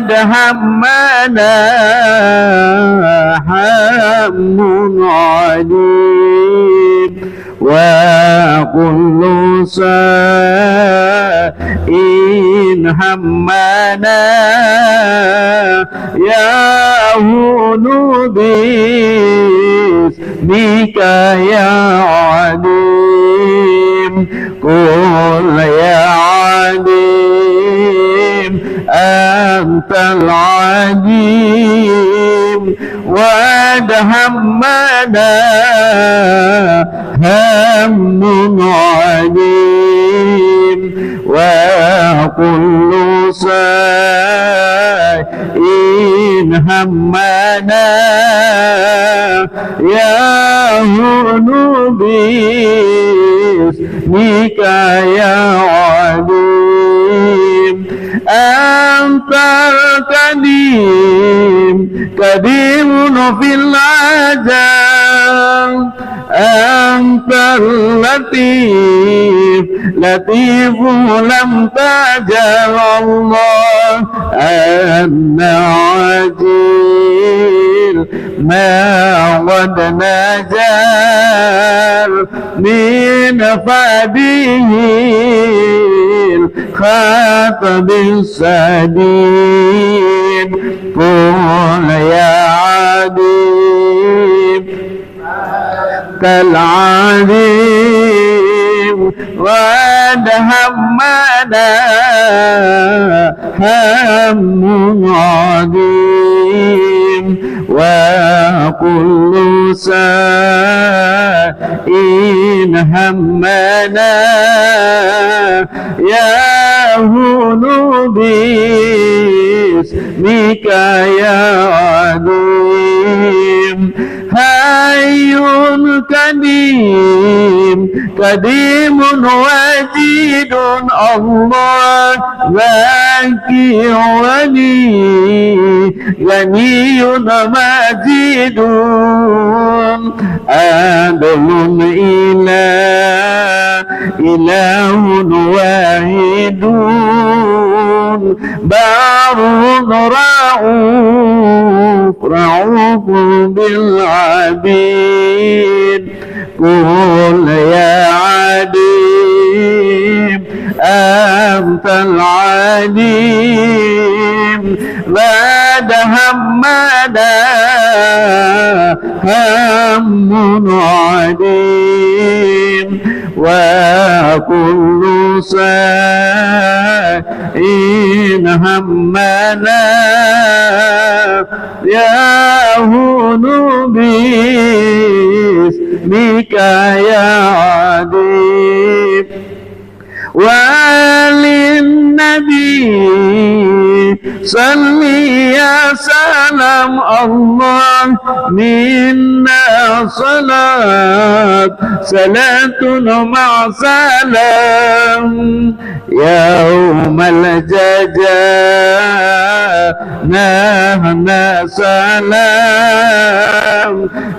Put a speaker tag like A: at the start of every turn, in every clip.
A: همنا هم عليم وكل شيء همنا يهون باسمك يا عليم قل يا عليم أنت العليم وهمنا هم عليم وكل شيء همنا يهون باسمك يا عليم أنت القديم قديم في العجل أنت اللطيف لطيف لم تجل الله أنا عجيل ما قد نزل من فديه الخاطب السديد قل يا عديم كالعليم وهمنا هم عظيم وكل شيء همنا يهون باسمك يا عظيم حي قديم قديم وجيد الله باقي ولي غني مجيد عدل إله واحد بار رؤوف بالعبيد قل يا عليم أنت العليم بعد همنا هم عليم وكل شيء همنا يهون باسمك يا عظيم وللنبي صلي يا سلام الله منا صلاة مع سلام يوم الجزاء نهنا سلام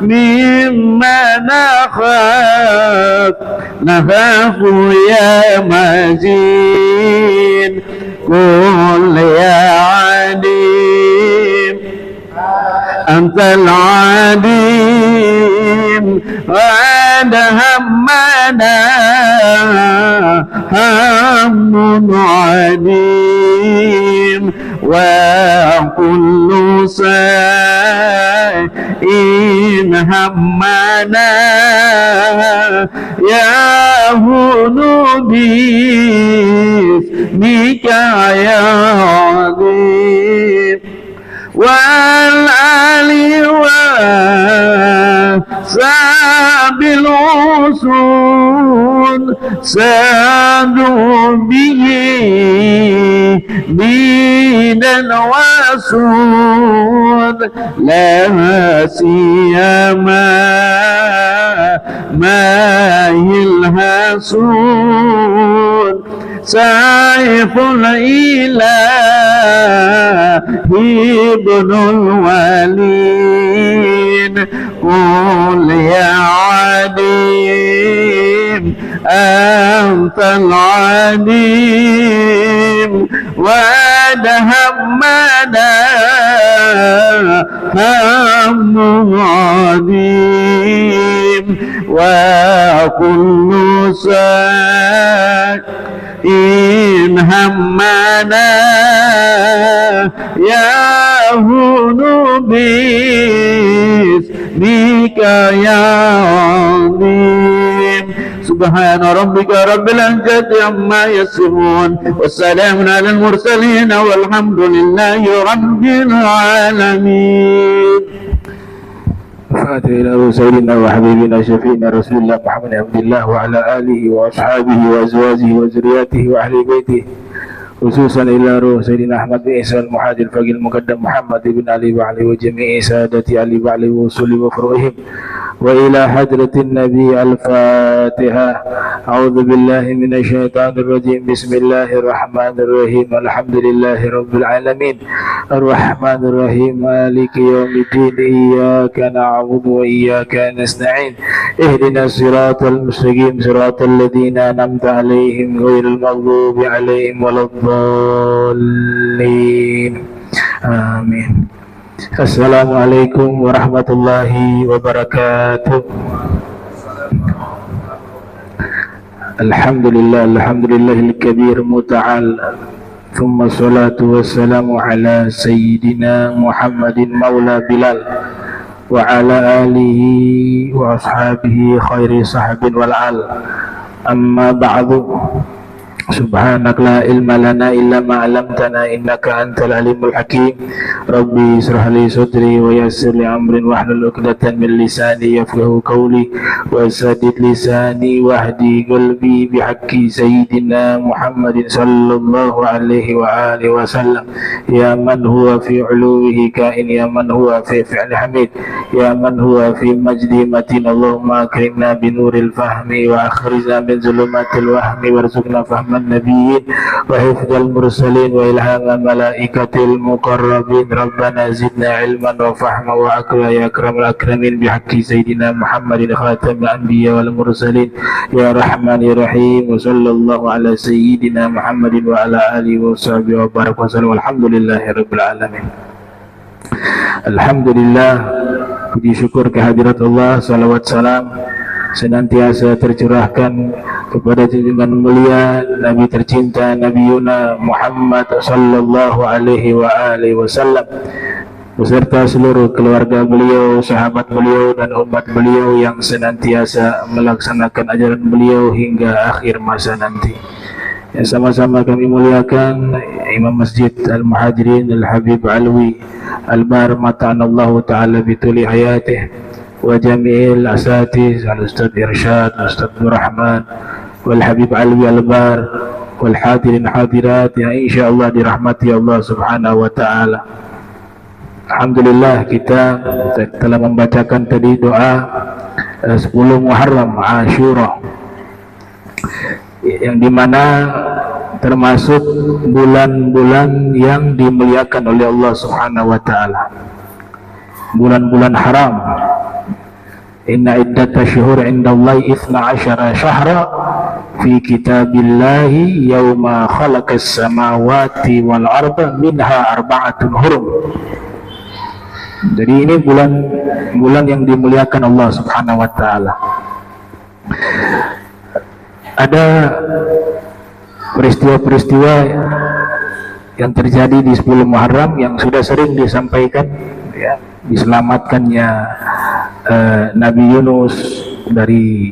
A: مما نخاف يا مجيد قل يا عليم أنت العليم وعد همنا هم عليم وكل شيء همنا يهون باسمك يا عظيم والآل وصحب الوصول سادوا به دينا وسود لا سيما ماء الحسود سيف الإله ابن الوليد قل يا عليم أنت العليم ودهمنا هم عظيم وكل إن همنا يهون باسمك يا عظيم سبحان ربك رب العزة عما يصفون والسلام على المرسلين والحمد لله رب العالمين.
B: فاتح إلى سيدنا وحبيبنا شفينا رسول الله محمد عبد الله وعلى آله وأصحابه وأزواجه وذرياته وأهل بيته خصوصا إلى روح سيدنا أحمد بن عيسى المحاج الفقيه المقدم محمد بن علي وعلي وجميع سادة علي وعلي وصول وفروعهم وإلى حضرة النبي. الفاتحة. أعوذ بالله من الشيطان الرجيم. بسم الله الرحمن الرحيم. الحمد لله رب العالمين الرحمن الرحيم مالك يوم الدين إياك نعبد وإياك نستعين اهدنا الصراط المستقيم صراط الذين أنعمت عليهم غير المغضوب عليهم ولا الضالين آمين. Assalamualaikum warahmatullahi wabarakatuh. Alhamdulillahil kabir muta'al. Thumma salatu wassalamu ala sayyidina Muhammadin maula Bilal wa ala alihi wa ashabihi khairi sahabin wal al. Amma ba'du. Subhanak la ilma lana illa ma 'allamtana innaka antal alimul hakim. Rabbi israh li sadri wa yassir li amri wahlul 'uqdatam min lisani yafqahu qawli wa saddid lisani wahdi qalbi bihaqqi sayyidina Muhammadin sallallahu alaihi wa alihi wasallam. Ya man huwa fi 'uluwihi kain, ya man huwa fi fi'li hamid, ya man huwa fi majdi matin. Allahumma akrimna bi nuril fahmi wa akhrijna min zulumatil wahmi warzuqna fahma النبيين وحفظ المرسلين وإلهام الملائكة المقربين. ربنا زدنا علما وفهما وأكرما يا أكرم الأكرمين بحق سيدنا محمد خاتم الأنبياء والمرسلين يا رحمن يا رحيم. وصلى الله على سيدنا محمد وعلى آله وصحبه وبارك وسلم. والحمد لله رب العالمين. Alhamdulillah, puji syukur kehadirat Allah, salawat salam senantiasa tercurahkan kepada junjungan mulia Nabi tercinta Nabi Yuna Muhammad sallallahu alaihi wa alihi wasallam beserta seluruh keluarga beliau, sahabat beliau dan umat beliau yang senantiasa melaksanakan ajaran beliau hingga akhir masa nanti. Yang sama-sama kami muliakan Imam Masjid Al-Muhajirin Al-Habib Alwi Al-Bar mata'anallahu ta'ala bituli hayatih wa jami'il asatiz al-Ustadz Irsyad, Ustadz Nur Rahman wal Habib Alwi Al-Bar wal hadirin hadirat yang insyaallah dirahmati Allah subhanahu wa ta'ala. Alhamdulillah, kita telah membacakan tadi doa 10 Muharram Ashura, yang dimana termasuk bulan-bulan yang dimuliakan oleh Allah subhanahu wa ta'ala, bulan-bulan haram. Inna iddata syuhur indallahi 12 syahra fi kitabillahi yawma khalaqas samawati wal arda minha arba'atun hurum. Jadi ini bulan-bulan yang dimuliakan Allah subhanahu wa ta'ala. Ada peristiwa-peristiwa yang terjadi di 10 Muharram yang sudah sering disampaikan, ya, diselamatkannya Nabi Yunus dari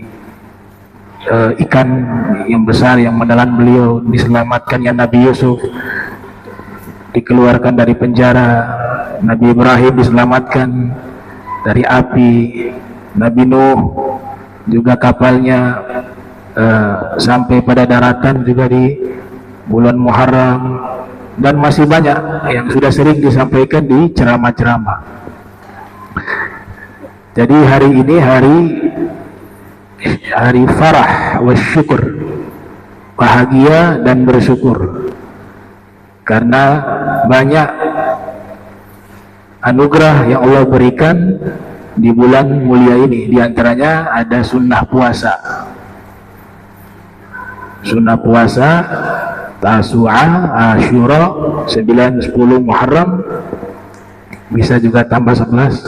B: ikan yang besar yang menelan beliau, diselamatkannya Nabi Yusuf, dikeluarkan dari penjara, Nabi Ibrahim diselamatkan dari api, Nabi Nuh juga kapalnya sampai pada daratan juga di bulan Muharram, dan masih banyak yang sudah sering disampaikan di ceramah-ceramah. Jadi hari ini hari farah wa syukur, bahagia dan bersyukur, karena banyak anugerah yang Allah berikan di bulan mulia ini. Di antaranya ada sunnah puasa. sunnah puasa, Tasu'ah, Asyura, 9, 10 Muharram, bisa juga tambah 11.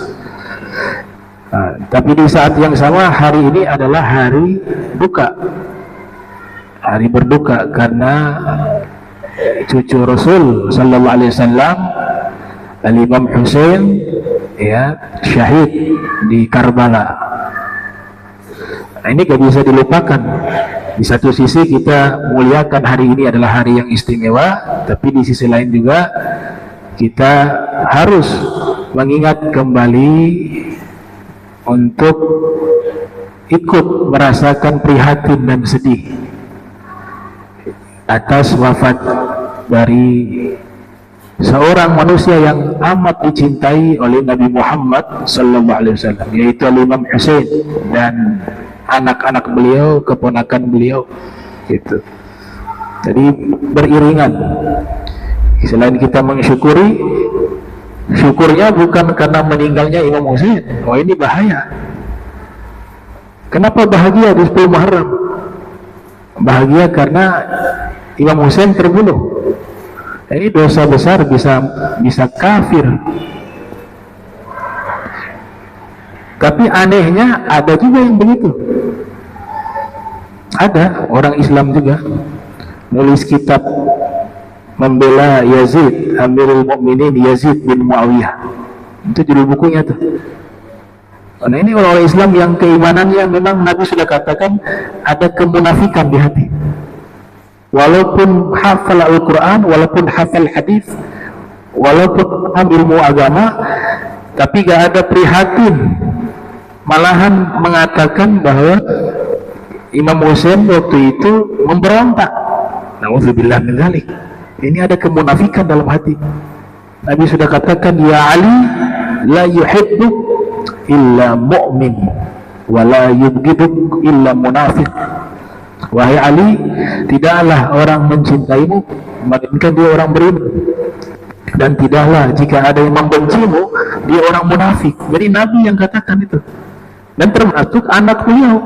B: Tapi di saat yang sama hari ini adalah hari duka, hari berduka, karena cucu Rasul Sallallahu Alaihi Wasallam, Al-Imam Husain, ya, syahid di Karbala. Nah, ini gak bisa dilupakan. Di satu sisi kita muliakan hari ini adalah hari yang istimewa, tapi di sisi lain juga kita harus mengingat kembali untuk ikut merasakan prihatin dan sedih atas wafat dari seorang manusia yang amat dicintai oleh Nabi Muhammad Sallallahu Alaihi Wasallam, yaitu Imam Husain dan anak-anak beliau, keponakan beliau, gitu. Jadi beriringan. Selain kita mensyukuri, syukurnya bukan karena meninggalnya Imam Husain. Oh, ini bahaya. Kenapa bahagia di 10 Muharram? Bahagia karena Imam Husain terbunuh. Ini dosa besar, bisa kafir. Tapi anehnya ada juga yang begitu. Ada orang Islam juga nulis kitab membela Yazid, Amirul Mukminin Yazid bin Muawiyah. Itu judul bukunya tuh. Nah, ini orang Islam yang keimanannya memang Nabi sudah katakan ada kemunafikan di hati. Walaupun hafal Al-Quran, walaupun hafal hadis, walaupun ilmu agama, tapi gak ada prihatin. Malahan mengatakan bahwa Imam Husain waktu itu memberontak. Na'udzubillah min dzalik. Ini ada kemunafikan dalam hati. Nabi sudah katakan, ya Ali, la yuhibbuk illa mu'min, wa la yubghiduk illa munafiq. Wahai Ali, tidaklah orang mencintaimu melainkan dia orang beriman, dan tidaklah jika ada yang membencimu dia orang munafik. Jadi Nabi yang katakan itu, dan termasuk anak beliau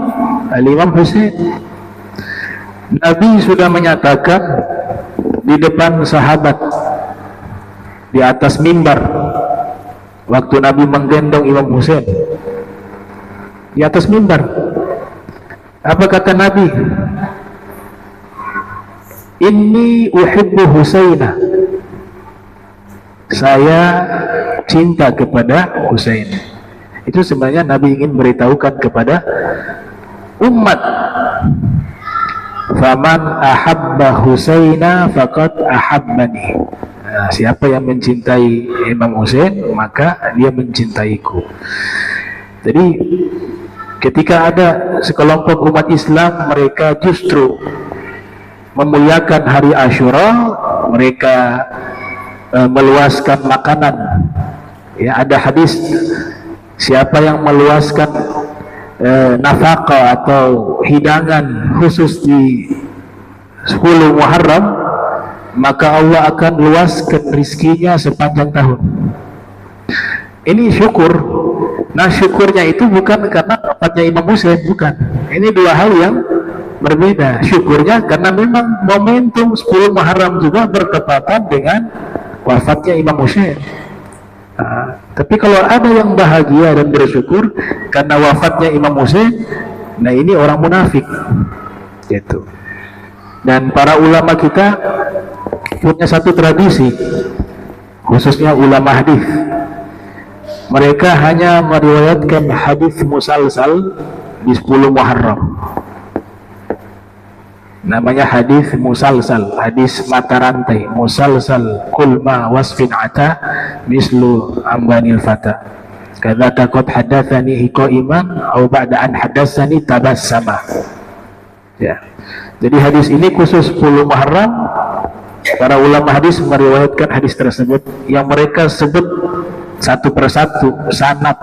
B: Al-Imam Husain. Nabi sudah menyatakan di depan sahabat di atas mimbar waktu Nabi menggendong Imam Husain di atas mimbar. Apa kata Nabi? Inni uhibbu Husainah. Saya cinta kepada Husain. Itu sebenarnya Nabi ingin beritahukan kepada umat, faman ahabba Husaina faqad ahabbani. Nah, siapa yang mencintai Imam Husain maka dia mencintaiku. Jadi ketika ada sekelompok umat Islam mereka justru memuliakan hari Asyura, mereka meluaskan makanan. Ya, ada hadis, siapa yang meluaskan nafkah atau hidangan khusus di 10 Muharram, maka Allah akan luaskan rizkinya sepanjang tahun. Ini syukur. Nah, syukurnya itu bukan karena wafatnya Imam Husain, bukan. Ini dua hal yang berbeda. Syukurnya karena memang momentum 10 Muharram juga bertepatan dengan wafatnya Imam Husain. Tapi kalau ada yang bahagia dan bersyukur karena wafatnya Imam Husain, nah ini orang munafik, gitu. Dan para ulama kita punya satu tradisi, khususnya ulama hadis. Mereka hanya meriwayatkan hadis musalsal di 10 Muharram. Namanya hadis musalsal, hadis mata rantai, musalsal, kulma wasfin ata mislu ambanil fata. Kadzaka qad hadatsani qaiman aw ba'da an hadatsani tabassama. Ya. Jadi hadis ini khusus 10 Muharram. Para ulama hadis meriwayatkan hadis tersebut yang mereka sebut satu persatu sanad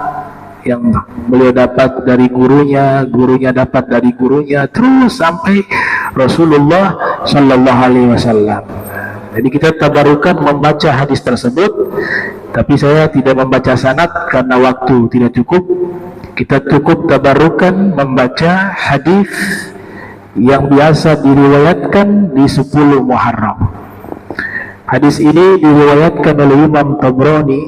B: yang beliau dapat dari gurunya, gurunya dapat dari gurunya, terus sampai Rasulullah Sallallahu Alaihi Wasallam. Jadi kita tabarukan membaca hadis tersebut, tapi saya tidak membaca sanad karena waktu tidak cukup. Kita cukup tabarukan membaca hadis yang biasa diriwayatkan di 10 Muharram. Hadis ini diriwayatkan oleh Imam Tabrani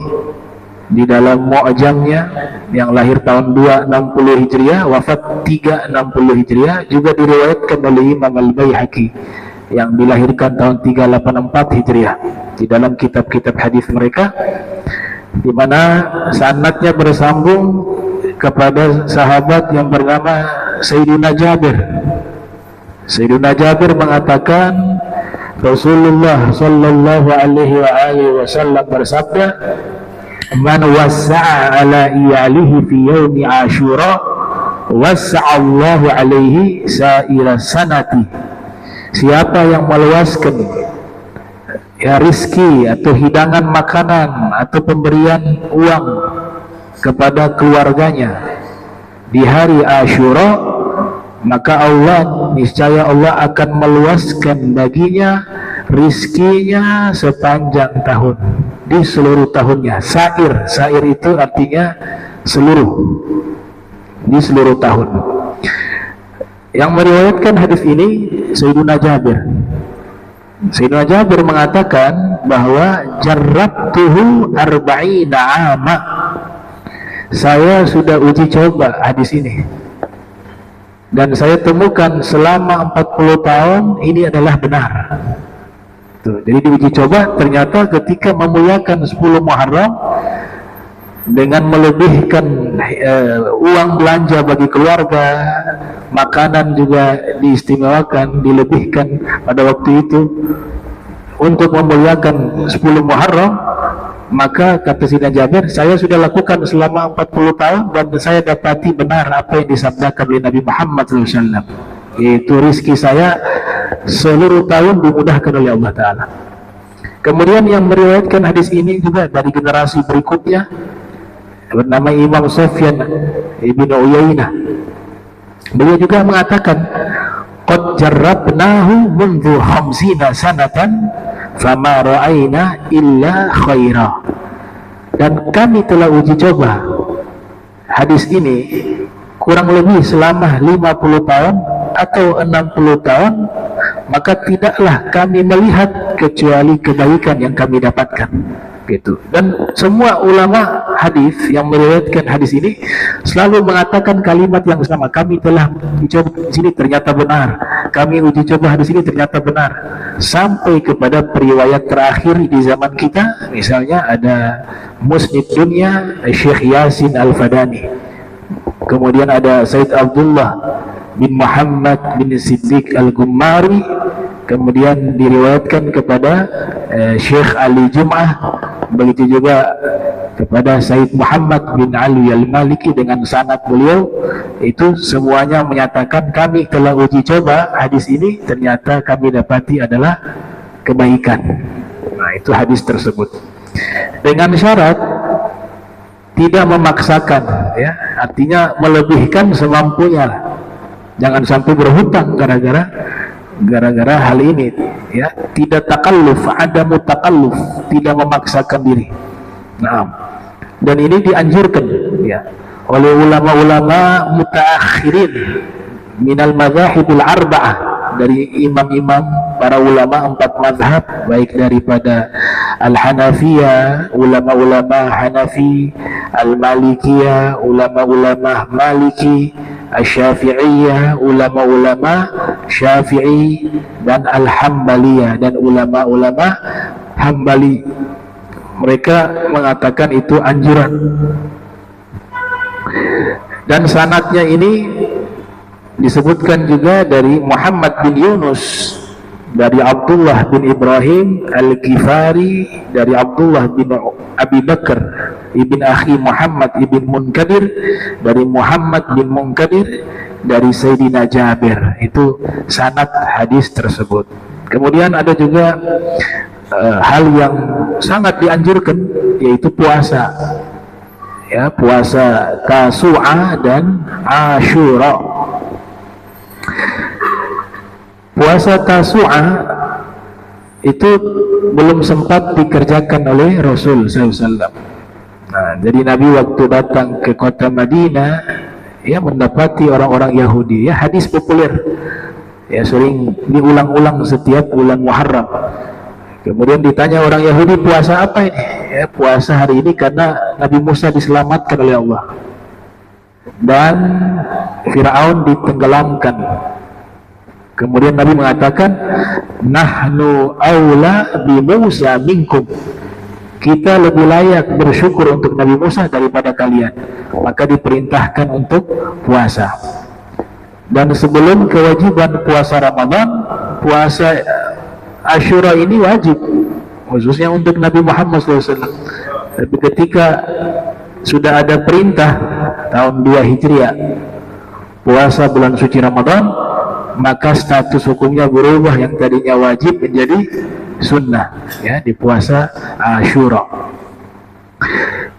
B: di dalam Mu'jamnya yang lahir tahun 260 Hijriah, wafat 360 Hijriah. Juga diriwayatkan oleh Imam Al-Baihaqi yang dilahirkan tahun 384 Hijriah di dalam kitab-kitab hadis mereka, di mana sanadnya bersambung kepada sahabat yang bernama Sayyidina Jabir. Sayyidina Jabir mengatakan Rasulullah sallallahu alaihi wasallam bersabda, "Man wassa'a ala iyalihi fi yaumi Asyura, wassa'a Allahu alaihi sa'ira sanati." Siapa yang meluaskan rizki atau hidangan makanan atau pemberian uang kepada keluarganya di hari Asyura, maka niscaya Allah akan meluaskan baginya rizkinya sepanjang tahun, di seluruh tahunnya. Sair itu artinya seluruh, di seluruh tahun. Yang meriwayatkan hadis ini Sayyidina Jabir. Sayyidina Jabir mengatakan bahwa jarrabtuhu arba'ina ama. Saya sudah uji coba hadis ini, dan saya temukan selama 40 tahun ini adalah benar. Tuh, jadi diuji coba, ternyata ketika memuliakan 10 Muharram dengan melebihkan uang belanja bagi keluarga, makanan juga diistimewakan, dilebihkan pada waktu itu untuk memuliakan 10 Muharram, maka kata Sayyidina Jabir, saya sudah lakukan selama 40 tahun dan saya dapati benar apa yang disabdakan oleh Nabi Muhammad SAW, yaitu rizki saya seluruh tahun dimudahkan oleh Allah Ta'ala. Kemudian yang meriwayatkan hadis ini juga dari generasi berikutnya bernama Imam Sufyan ibn Uyainah. Beliau juga mengatakan, qad jarrabnahu mundhu khamsina sanatan fama ra'ayna illa khaira. Dan kami telah uji coba hadis ini kurang lebih selama 50 tahun atau 60 tahun, maka tidaklah kami melihat kecuali kebaikan yang kami dapatkan, gitu. Dan semua ulama hadis yang meriwayatkan hadis ini selalu mengatakan kalimat yang sama, kami telah dicoba di sini ternyata benar, kami uji coba hadis ini ternyata benar, sampai kepada periwayat terakhir di zaman kita. Misalnya ada Musnid Dunya Syekh Yasin Al-Fadani, kemudian ada Said Abdullah bin Muhammad bin Siddiq Al-Gummari, kemudian diriwayatkan kepada Syekh Ali Jum'ah, begitu juga kepada Said Muhammad bin Ali Al-Maliki dengan sanad beliau. Itu semuanya menyatakan kami telah uji coba hadis ini, ternyata kami dapati adalah kebaikan. Nah, itu hadis tersebut dengan syarat tidak memaksakan, ya, artinya melebihkan semampunya. Jangan sampai berhutang gara-gara hal ini, ya. Tidak takalluf, ada mutakalluf, tidak memaksakan diri. Nah, dan ini dianjurkan, ya, oleh ulama-ulama mutaakhirin minal madzahibil arba'ah, dari imam-imam para ulama 4 mazhab, baik daripada Al-Hanafiyah, ulama-ulama Hanafi, Al-Malikiyah, ulama-ulama Maliki, Asy-Syafi'iyah, ulama-ulama Syafi'i, dan Al-Hambaliyah, dan ulama-ulama Hambali. Mereka mengatakan itu anjuran. Dan sanadnya ini disebutkan juga dari Muhammad bin Yunus, dari Abdullah bin Ibrahim Al-Ghifari, dari Abdullah bin Abi Bakar ibn Akhi Muhammad ibn Munkadir, dari Muhammad bin Munkadir, dari Sayyidina Jabir. Itu sanad hadis tersebut. Kemudian ada juga hal yang sangat dianjurkan, yaitu puasa, ya, puasa Tasu'a dan Asyura. Puasa Tasu'a itu belum sempat dikerjakan oleh Rasul SAW. Nah, jadi Nabi waktu datang ke kota Madinah, ya, mendapati orang-orang Yahudi, ya, hadis populer, ya sering diulang-ulang setiap bulan Muharram. Kemudian ditanya orang Yahudi, puasa apa ini? Ya, puasa hari ini karena Nabi Musa diselamatkan oleh Allah dan Fir'aun ditenggelamkan. Kemudian Nabi mengatakan, nahnu aula bi Musa minkum, kita lebih layak bersyukur untuk Nabi Musa daripada kalian, maka diperintahkan untuk puasa. Dan sebelum kewajiban puasa Ramadan, puasa Asyura ini wajib, khususnya untuk Nabi Muhammad SAW. Tapi ketika sudah ada perintah tahun 2 Hijriah puasa bulan suci Ramadan, maka status hukumnya berubah, yang tadinya wajib menjadi sunnah, ya, di puasa Asyura.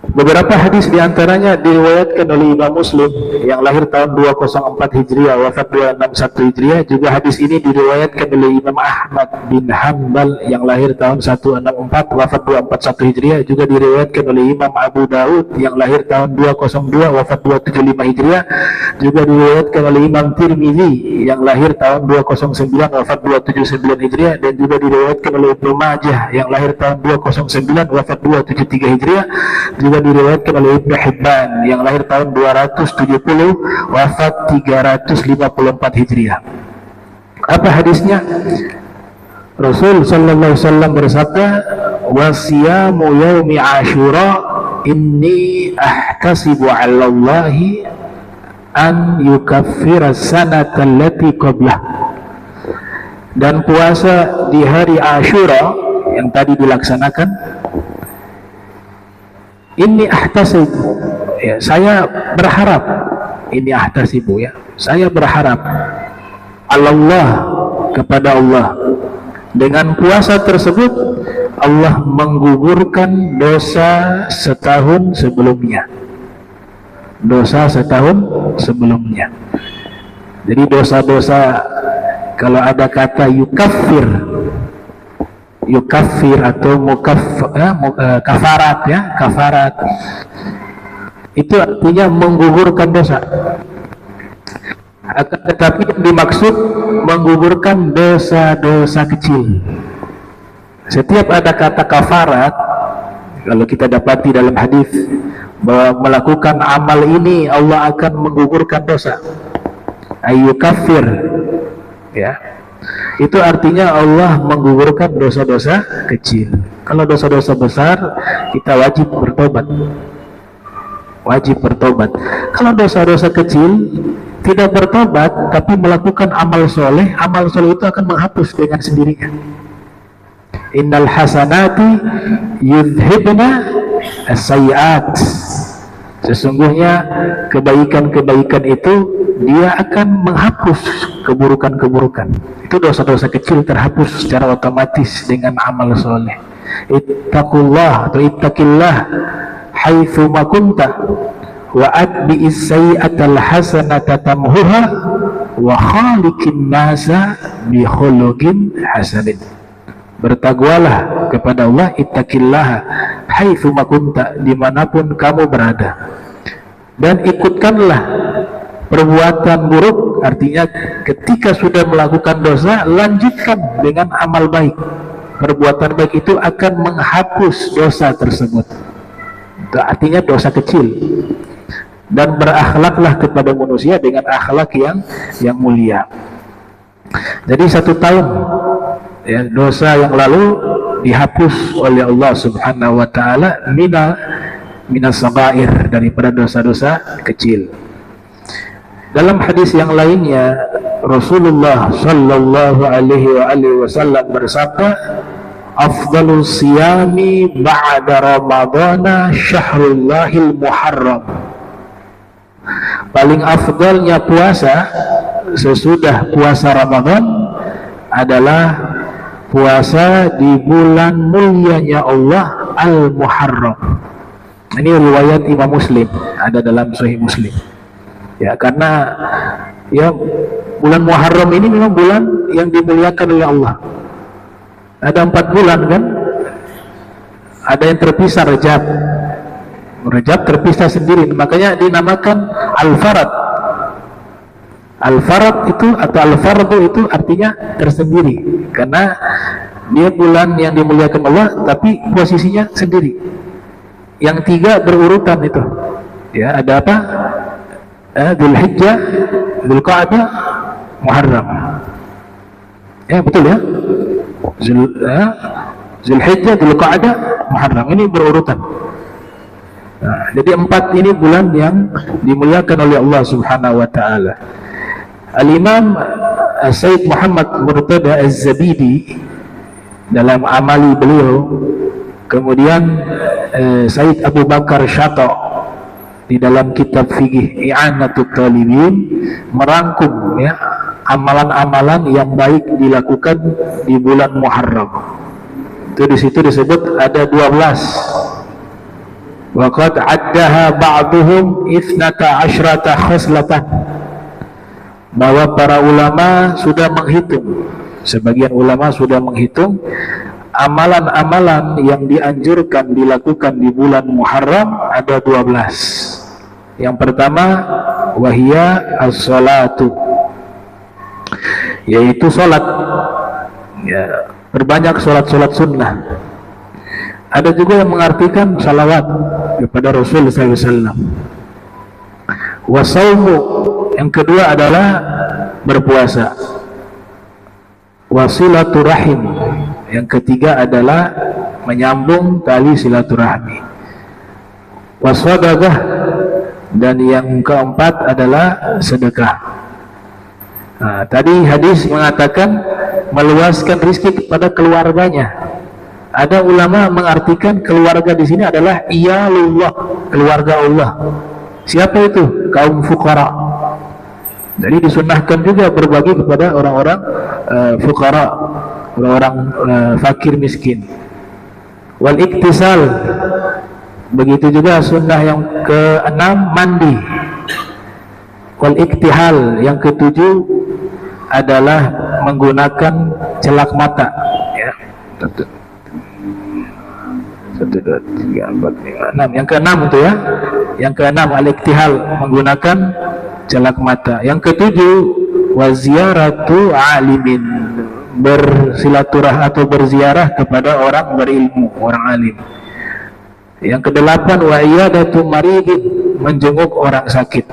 B: Beberapa hadis diantaranya diriwayatkan oleh Imam Muslim yang lahir tahun 204 Hijriah, wafat 261 Hijriah. Juga hadis ini diriwayatkan oleh Imam Ahmad bin Hanbal yang lahir tahun 164, wafat 241 Hijriah. Juga diriwayatkan oleh Imam Abu Daud yang lahir tahun 202, wafat 275 Hijriah. Juga diriwayatkan oleh Imam Tirmidzi yang lahir tahun 209, wafat 279 Hijriah. Dan juga diriwayatkan oleh Ibnu Majah yang lahir tahun 209, wafat 273 Hijriah. Juga diriwayatkan oleh Ibnu Hibban yang lahir tahun 270, wafat 354 Hijriah. Apa hadisnya? Rasul sallallahu alaihi wasallam bersabda, "Wasiyamu yaumi Asyura inni ahtasibu 'ala Allahi an yukaffira sanata allati qablah." Dan puasa di hari Asyura yang tadi dilaksanakan, ini ahtasibu, ya, saya berharap, ini ahtasibu, ya, saya berharap Allah, kepada Allah, dengan puasa tersebut Allah menggugurkan dosa setahun sebelumnya, dosa setahun sebelumnya. Jadi dosa-dosa, kalau ada kata yukaffir atau kafarat, ya, kafarat itu artinya menggugurkan dosa. Akan tetapi yang dimaksud menggugurkan dosa-dosa kecil. Setiap ada kata kafarat, kalau kita dapati dalam hadis bahwa melakukan amal ini Allah akan menggugurkan dosa, ayyukaffir, ya, itu artinya Allah menggugurkan dosa-dosa kecil. Kalau dosa-dosa besar, kita wajib bertobat, wajib bertobat. Kalau dosa-dosa kecil tidak bertobat tapi melakukan amal soleh itu akan menghapus dengan sendirinya. Innal hasanati yudhibna as-sayyi'at, sesungguhnya kebaikan-kebaikan itu dia akan menghapus keburukan-keburukan. Itu dosa-dosa kecil terhapus secara otomatis dengan amal soleh. Ittaqullah atau ittaqillah haitsu ma kunta wa atbi'is sayyi'atal hasanata tamhuha wa khaliqin nasa bi khuluqin hasanin. Bertakwalah kepada Allah, ittaqillah haitsu ma kunta, dimanapun kamu berada, dan ikutkanlah perbuatan buruk, artinya ketika sudah melakukan dosa, lanjutkan dengan amal baik. Perbuatan baik itu akan menghapus dosa tersebut. Itu artinya dosa kecil. Dan berakhlaklah kepada manusia dengan akhlak yang mulia. Jadi 1 tahun, ya, dosa yang lalu dihapus oleh Allah Subhanahu wa taala minas sabair, daripada dosa-dosa kecil. Dalam hadis yang lainnya, Rasulullah sallallahu alaihi wasallam bersabda, "Afdalus siyami ba'da Ramadhana syahrullahil Muharram." Paling afdalnya puasa sesudah puasa Ramadan adalah puasa di bulan mulianya Allah Al-Muharram. Ini riwayat Imam Muslim, ada dalam Sahih Muslim. Ya, karena ya bulan Muharram ini memang bulan yang dimuliakan oleh Allah. Ada 4 bulan kan? Ada yang terpisah, Rajab terpisah sendiri, makanya dinamakan Al-Farad. Al-Farad itu atau Al-Fardu itu artinya tersendiri, karena dia bulan yang dimuliakan Allah tapi posisinya sendiri. Yang tiga berurutan itu, ya, ada apa? Dzulhijjah, Dzulqa'dah, Muharram. Ya, betul ya. Dzulhijjah, Dzulqa'dah, Muharram, ini berurutan. Nah, jadi 4 ini bulan yang dimuliakan oleh Allah Subhanahu wa taala. Al-Imam Sayyid Muhammad Murtada Az-Zabidi dalam amali beliau, kemudian Sayyid Abu Bakar Syato di dalam kitab fikih I'anatut Talibin merangkum, ya, amalan-amalan yang baik dilakukan di bulan Muharram. Itu di situ disebut ada 12. Waqad addaha ba'duhum 12 khaslatan, bahwa para ulama sudah menghitung, sebagian ulama sudah menghitung amalan-amalan yang dianjurkan dilakukan di bulan Muharram ada 12. Yang pertama, wahia as-salatu, yaitu salat, ya, berbanyak salat-salat sunnah. Ada juga yang mengartikan salawat kepada Rasul sallallahu alaihi wasallam. Wasaumu, yang kedua adalah berpuasa. Wasilaturahim, yang ketiga adalah menyambung tali silaturahmi. Waswadaqah, dan yang keempat adalah sedekah. Nah, tadi hadis mengatakan meluaskan rezeki kepada keluarganya. Ada ulama mengartikan keluarga di sini adalah iyalullah, keluarga Allah. Siapa itu? Kaum fuqara. Jadi disunahkan juga berbagi kepada orang-orang fuqara, orang-orang fakir miskin. Wal iktisal, begitu juga sunnah yang ke-6 mandi. Wal iktihal, yang ke-7 adalah menggunakan celak mata, ya. 1, 2, 3, 4, 5, 6. Yang ke-6 itu, ya. Yang ke-6 al-iktihal, menggunakan celak mata. Yang ke-7 waziaratu alimin, bersilaturah atau berziarah kepada orang berilmu, orang alim. Yang ke-8 wa iyadatu maridin, menjenguk orang sakit.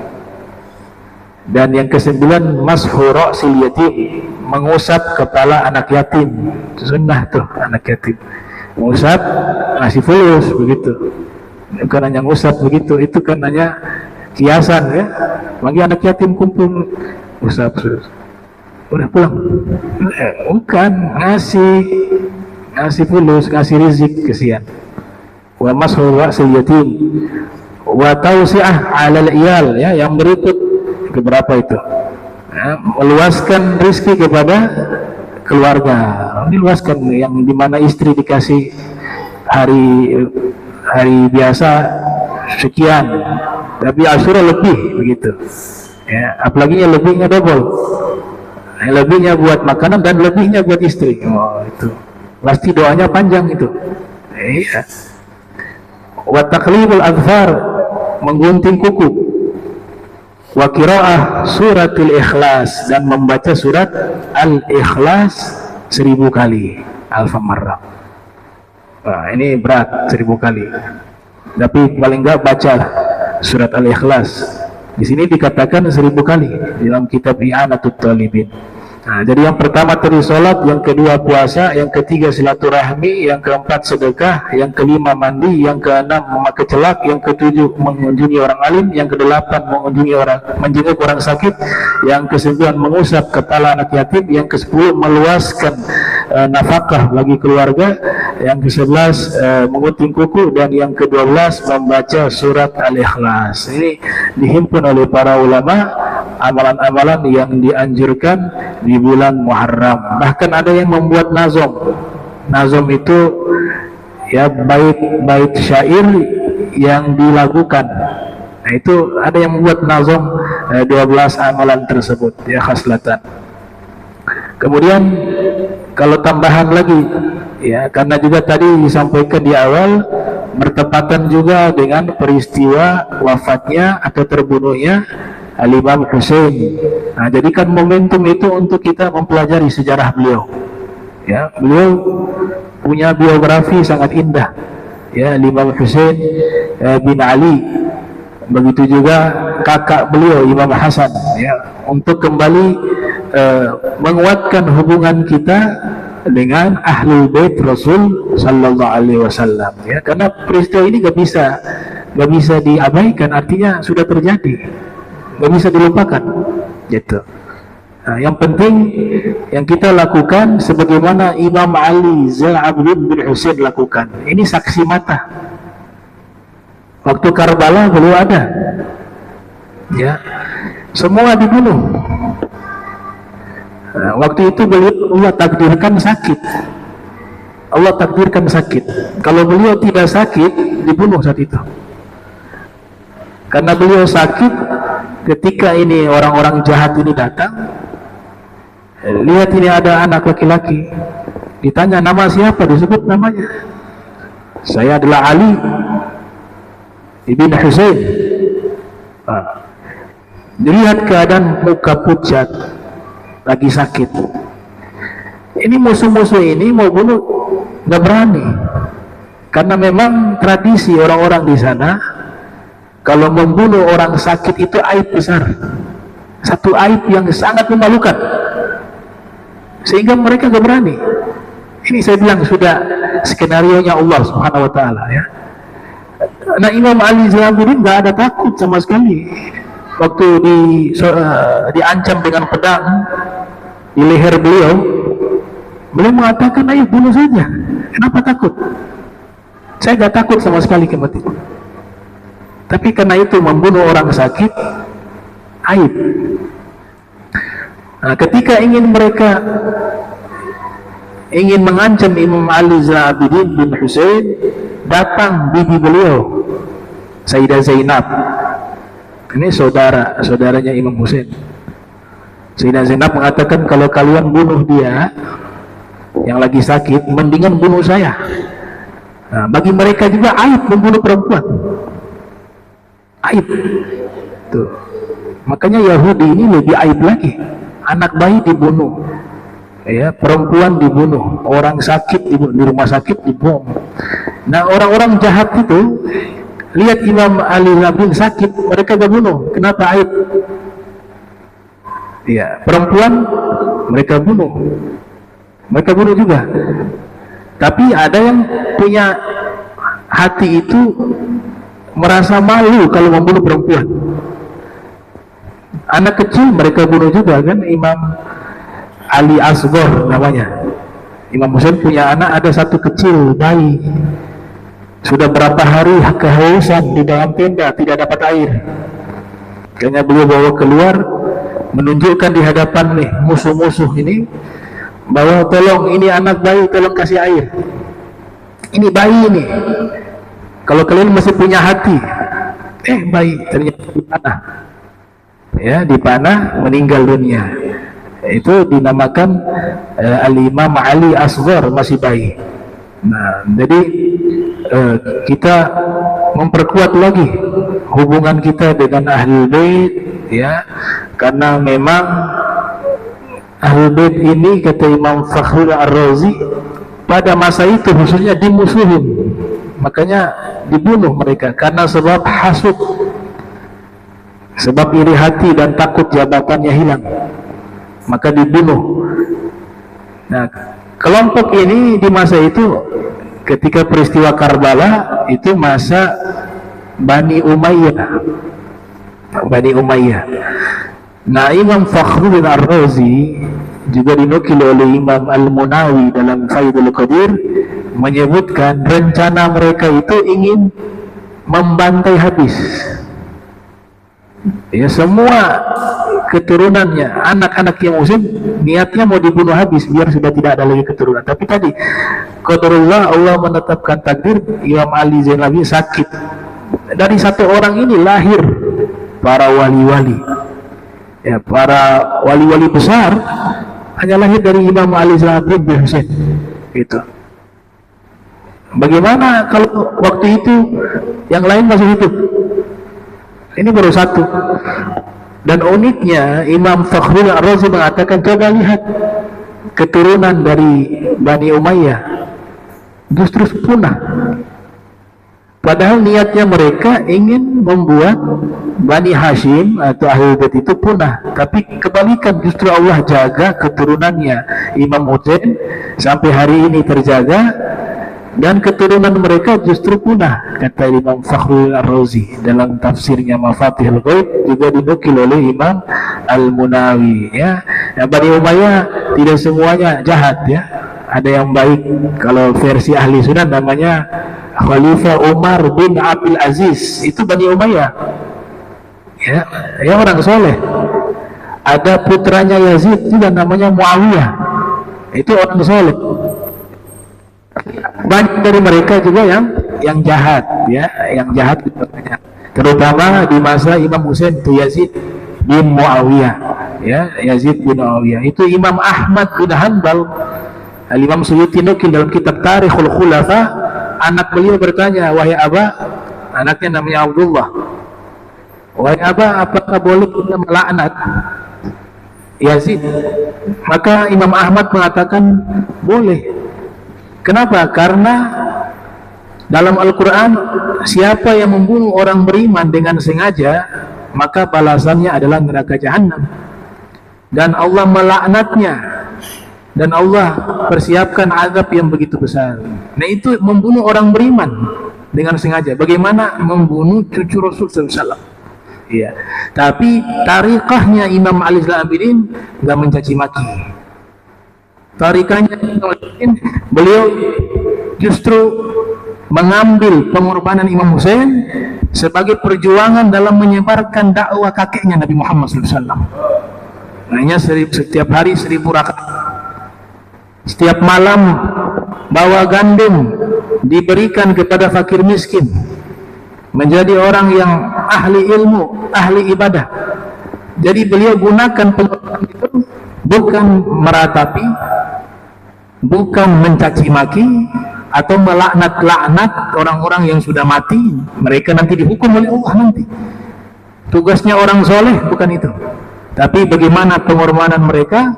B: Dan yang ke-9 mashu ra'sil yatim, mengusap kepala anak yatim. Sunnah tuh, anak yatim mengusap, ngasih fulus, begitu. Bukan hanya ngusap begitu, itu kan hanya kiasan, ya. Bagi anak yatim kumpul usap, udah pulang. Bukan, ngasih fulus, ngasih rizik, kesian. Wa mashu ra'sil yatim wa tausi'ah 'alal iyal, ya, yang berikut keberapa itu, ya, meluaskan rezeki kepada keluarga. Diluaskan, yang dimana istri dikasih hari biasa sekian, tapi Asyura lebih, begitu, ya. Apalagi yang lebihnya double, yang lebihnya buat makanan dan lebihnya buat istri. Oh, itu pasti doanya panjang itu, iya. Wa taqlimul adfar, menggunting kuku. Wa qiraah suratul ikhlas, dan membaca surat al-ikhlas 1000 kali, alfa marrah. Nah, ini berat, 1000 kali. Tapi paling enggak baca surat al-ikhlas. Di sini dikatakan 1000 kali dalam kitab I'anatut Talibin. Nah, jadi yang pertama tadi sholat, yang kedua puasa, yang ketiga silaturahmi, yang keempat sedekah, yang kelima mandi, yang keenam memakai celak, yang ketujuh mengunjungi orang alim, yang kedelapan menjenguk orang sakit, yang kesembilan mengusap kepala anak yatim, yang kesepuluh meluaskan nafkah bagi keluarga, yang ke-11 mengunting kuku, dan yang ke-12 membaca surat Al-Ikhlas. Ini dihimpun oleh para ulama amalan-amalan yang dianjurkan di bulan Muharram. Bahkan ada yang membuat nazom. Nazom itu, ya, bait syair yang dilakukan. Nah, itu ada yang membuat nazom 12 amalan tersebut, ya, khaslatan. Kemudian kalau tambahan lagi, ya, karena juga tadi disampaikan di awal bertepatan juga dengan peristiwa wafatnya atau terbunuhnya Al-Imam Husain. Nah, jadikan momentum itu untuk kita mempelajari sejarah beliau. Ya, beliau punya biografi sangat indah. Ya, Imam Husain bin Ali. Begitu juga kakak beliau Imam Hasan. Ya, untuk kembali menguatkan hubungan kita dengan Ahlul Bait Rasul Sallallahu Alaihi Wasallam. Ya, karena peristiwa ini gak bisa diabaikan, artinya sudah terjadi, gak bisa dilupakan. Gitu. Nah, yang penting yang kita lakukan sebagaimana Imam Ali Zain Abidin bin Husain lakukan. Ini saksi mata. Waktu Karbala beliau ada. Ya, semua dibunuh. Nah, waktu itu beliau Allah takdirkan sakit. Allah takdirkan sakit. Kalau beliau tidak sakit, dibunuh saat itu. Karena beliau sakit, ketika ini orang-orang jahat ini datang, lihat ini ada anak laki-laki, ditanya nama siapa, disebut namanya. Saya adalah Ali ibn Husain. Nah, dilihat keadaan muka pucat, lagi sakit. Ini musuh-musuh ini mau bunuh, nggak berani, karena memang tradisi orang-orang di sana kalau membunuh orang sakit itu aib besar, satu aib yang sangat memalukan, sehingga mereka nggak berani. Ini saya bilang sudah skenario nya Allah Subhanahu Wa Taala. Ya. Nah, Imam Ali Zain Abidin nggak ada takut sama sekali. Waktu diancam dengan pedang di leher beliau mengatakan, ayo bunuh saja, kenapa takut? Saya gak takut sama sekali kematian. Tapi karena itu membunuh orang sakit aib. Nah, ketika mereka ingin mengancam Imam Ali Zain Abidin bin Husain, datang bibi beliau Sayyidah Zainab. Ini saudaranya Imam Husain. Sayyidah Zainab mengatakan, kalau kalian bunuh dia yang lagi sakit, mendingan bunuh saya. Nah, bagi mereka juga aib membunuh perempuan. Aib. Tuh. Makanya Yahudi ini lebih aib lagi. Anak bayi dibunuh, ya, perempuan dibunuh, orang sakit dibunuh, di rumah sakit dibunuh. Nah, orang-orang jahat itu lihat Imam Ali Zain sakit, mereka gak bunuh. Kenapa? Aib. Ya, perempuan mereka bunuh. Mereka bunuh juga. Tapi ada yang punya hati itu merasa malu kalau membunuh perempuan. Anak kecil mereka bunuh juga kan. Imam Ali Asghar namanya. Imam Husain punya anak, ada satu kecil bayi, sudah berapa hari kehausan di dalam tenda, tidak dapat air. Kayaknya beliau bawa keluar, menunjukkan di hadapan nih musuh-musuh ini, bahwa tolong ini anak bayi, tolong kasih air. Ini bayi ini, kalau kalian masih punya hati. Bayi ternyata dipanah, ya, dipanah, meninggal dunia. Itu dinamakan Al-Imam Ali Asghar, masih bayi. Nah, jadi kita memperkuat lagi hubungan kita dengan Ahlul Bait, ya, karena memang Ahlul Bait ini, kata Imam Fakhrul Ar-Razi, pada masa itu khususnya dimusuhin, makanya dibunuh mereka karena sebab hasud, sebab iri hati dan takut jabatannya hilang, maka dibunuh. Nah, kelompok ini di masa itu, ketika peristiwa Karbala, itu masa Bani Umayyah. Bani Umayyah. Nah, Imam Fakhruddin Ar-Razi juga dinukil oleh Imam Al-Munawi dalam Faidul Qadir menyebutkan rencana mereka itu ingin membantai habis, ya, semua keturunannya, anak-anak yang muslim, niatnya mau dibunuh habis biar sudah tidak ada lagi keturunan. Tapi tadi qadarullah, Allah menetapkan takdir Imam Ali Zain Abidin sakit. Dari satu orang ini lahir para wali-wali, ya, para wali-wali besar hanya lahir dari Imam Ali Zain Abidin bin Husain. Itu. Bagaimana kalau waktu itu yang lain masih hidup? Ini baru satu. Dan uniknya Imam Fakhrul Ar-Razi mengatakan, coba lihat keturunan dari Bani Umayyah justru punah. Padahal niatnya mereka ingin membuat Bani Hashim atau Ahlul Bait itu punah, tapi kebalikan, justru Allah jaga keturunannya Imam Hussein sampai hari ini terjaga, dan keturunan mereka justru punah, kata Imam Fakhrul Ar-Razi dalam tafsirnya Mafatihul Ghaib, juga dinukil oleh Imam Al-Munawi. Ya, Bani Umayyah tidak semuanya jahat, ya, ada yang baik. Kalau versi ahli sunnah namanya Khalifah Umar bin Abdul Aziz, itu Bani Umayyah, ya orang soleh. Ada putranya Yazid juga namanya Muawiyah, itu orang soleh. Banyak dari mereka juga yang jahat, ya, yang jahat banyak. Terutama di masa Imam Husain itu Yazid bin Muawiyah, ya, Yazid bin Muawiyah. Itu Imam Ahmad bin Hanbal, Imam Suyuti nukil dalam kitab Tarikhul Khulafa, anak beliau bertanya, wahai Aba, anaknya namanya Abdullah, wahai Aba, apakah boleh kita melaknat Yazid? Maka Imam Ahmad mengatakan boleh. Kenapa? Karena dalam Al-Quran, siapa yang membunuh orang beriman dengan sengaja, maka balasannya adalah neraka jahanam, dan Allah melaknatnya, dan Allah persiapkan azab yang begitu besar. Nah, itu membunuh orang beriman dengan sengaja. Bagaimana membunuh cucu Rasul SAW? Iya. Tapi tarikahnya Imam Ali Al-Abidin nggak mencaci maki. Tarikahnya beliau justru mengambil pengorbanan Imam Hussein sebagai perjuangan dalam menyebarkan dakwah kakeknya Nabi Muhammad SAW. Hanya setiap hari 1000 rakaat, setiap malam bawa gandum diberikan kepada fakir miskin, menjadi orang yang ahli ilmu, ahli ibadah. Jadi beliau gunakan pengorbanan itu bukan meratapi, bukan mencaci maki atau melaknat-laknat orang-orang yang sudah mati. Mereka nanti dihukum oleh Allah nanti. Tugasnya orang soleh bukan itu. Tapi bagaimana pengorbanan mereka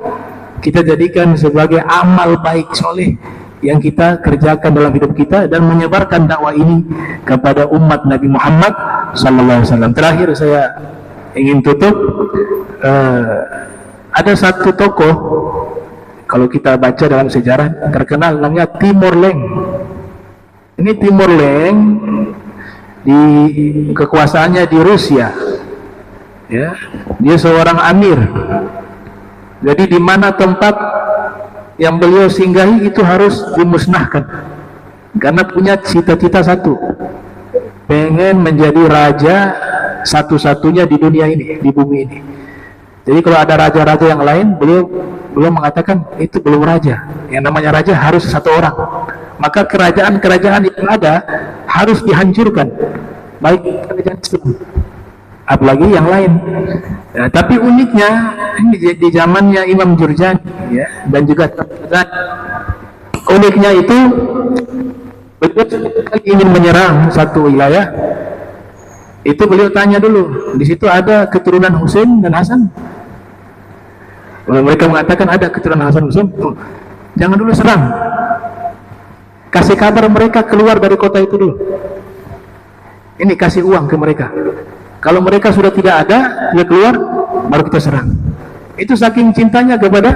B: kita jadikan sebagai amal baik soleh yang kita kerjakan dalam hidup kita, dan menyebarkan dakwah ini kepada umat Nabi Muhammad SAW. Terakhir saya ingin tutup, ada satu tokoh, kalau kita baca dalam sejarah, terkenal, namanya Timur Leng. Ini Timur Leng di kekuasaannya di Rusia, ya, dia seorang amir. Jadi di mana tempat yang beliau singgahi itu harus dimusnahkan, karena punya cita-cita satu, pengen menjadi raja satu-satunya di dunia ini, di bumi ini. Jadi kalau ada raja-raja yang lain, beliau mengatakan itu belum raja. Yang namanya raja harus satu orang. Maka kerajaan-kerajaan yang ada harus dihancurkan, baik kerajaan Islam, apalagi yang lain. Nah, tapi uniknya di zamannya Imam Jurjani, ya, dan juga uniknya itu beliau ingin menyerang satu wilayah. Itu beliau tanya dulu, di situ ada keturunan Husain dan Hasan? Mereka mengatakan ada keturunan Hasan Husain. Jangan dulu serang, kasih kabar mereka keluar dari kota itu dulu. Ini kasih uang ke mereka. Kalau mereka sudah tidak ada, dia keluar, baru kita serang. Itu saking cintanya kepada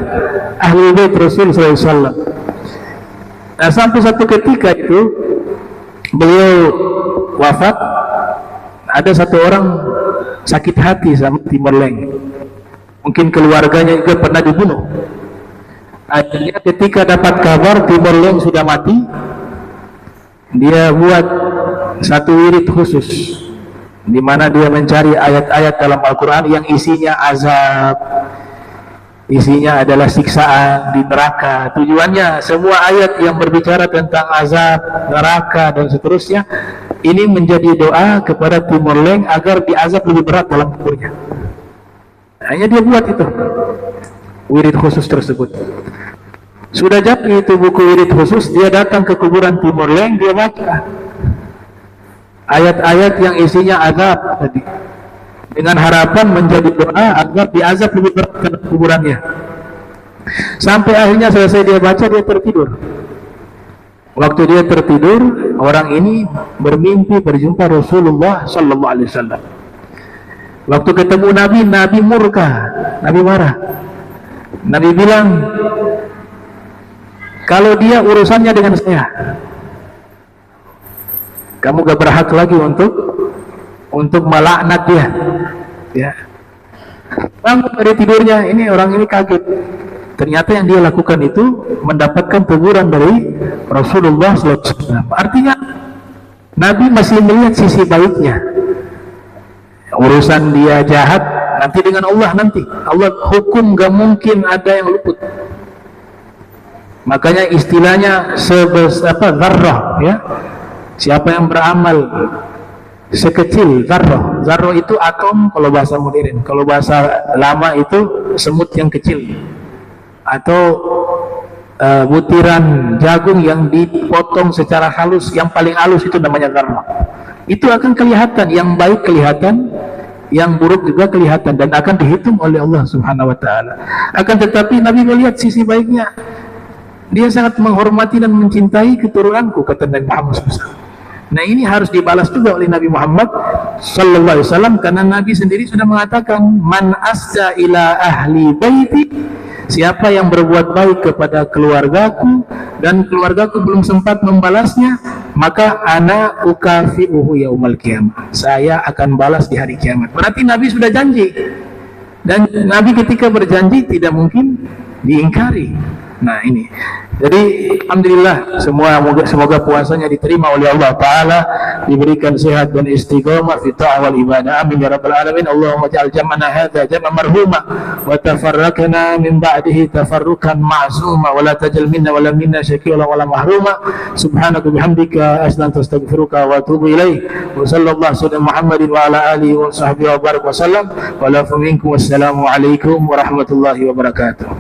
B: Ahlul Bait Rasul SAW. Nah, sampai satu ketika itu beliau wafat, ada satu orang sakit hati sama Timur Leng. Mungkin keluarganya juga pernah dibunuh. Akhirnya ketika dapat kabar Timur Leng sudah mati, dia buat satu wirid khusus, di mana dia mencari ayat-ayat dalam Al-Quran yang isinya azab, isinya adalah siksaan di neraka. Tujuannya semua ayat yang berbicara tentang azab, neraka, dan seterusnya, ini menjadi doa kepada Timur Leng agar diazab lebih berat dalam kuburnya. Hanya dia buat itu, wirid khusus tersebut. Sudah jadi itu buku wirid khusus, dia datang ke kuburan Timur Leng, dia baca ayat-ayat yang isinya azab tadi. dengan harapan menjadi doa agar diazab lebih berat ke kuburannya. Sampai akhirnya selesai dia baca, dia tertidur. Waktu dia tertidur, orang ini bermimpi berjumpa Rasulullah Sallallahu Alaihi Wasallam. Waktu ketemu Nabi, Nabi murka, Nabi marah. Nabi bilang, kalau dia urusannya dengan saya, kamu gak berhak lagi untuk melaknat dia. Ya. Bangun dari tidurnya, ini orang ini kaget. Ternyata yang dia lakukan itu mendapatkan teguran dari Rasulullah SAW. Artinya Nabi masih melihat sisi baiknya. Urusan dia jahat nanti dengan Allah nanti. Allah hukum, gak mungkin ada yang luput. Makanya istilahnya zarrah, ya. Siapa yang beramal sekecil zarrah. Zarrah itu atom kalau bahasa modern. Kalau bahasa lama itu semut yang kecil. Atau butiran jagung yang dipotong secara halus, yang paling halus itu namanya zarrah. Itu akan kelihatan, yang baik kelihatan, yang buruk juga kelihatan, dan akan dihitung oleh Allah Subhanahu wa taala. Akan tetapi Nabi melihat sisi baiknya. Dia sangat menghormati dan mencintai keturunanku, kata Nabi Muhammad SAW. Nah, ini harus dibalas juga oleh Nabi Muhammad sallallahu alaihi wasallam, karena Nabi sendiri sudah mengatakan, man asda ila ahli baiti, siapa yang berbuat baik kepada keluargaku dan keluargaku belum sempat membalasnya, maka ana ukafi'uhu yaumal qiyamah, saya akan balas di hari kiamat. Berarti Nabi sudah janji, dan Nabi ketika berjanji tidak mungkin diingkari. Nah, ini jadi alhamdulillah, semoga puasanya diterima oleh Allah Ta'ala, diberikan sehat dan istiqamah fi ta'ah wal ibadah, amin ya rabbal alamin. Allahumma ja'al jam'ana hadha jam'an marhuma wa tafarraqna min ba'dihi tafarrukan ma'zuma wa la tajal minna wa la minna syaki'ula wa la mahruma. Subhanaka bihamdika astaghfiruka wa atubu ilaih. Wa sallallahu sallam Muhammadin wa ala alihi wa sahbihi wa barak wa sallam wa la minkum. Wassalamu alaikum warahmatullahi wabarakatuh.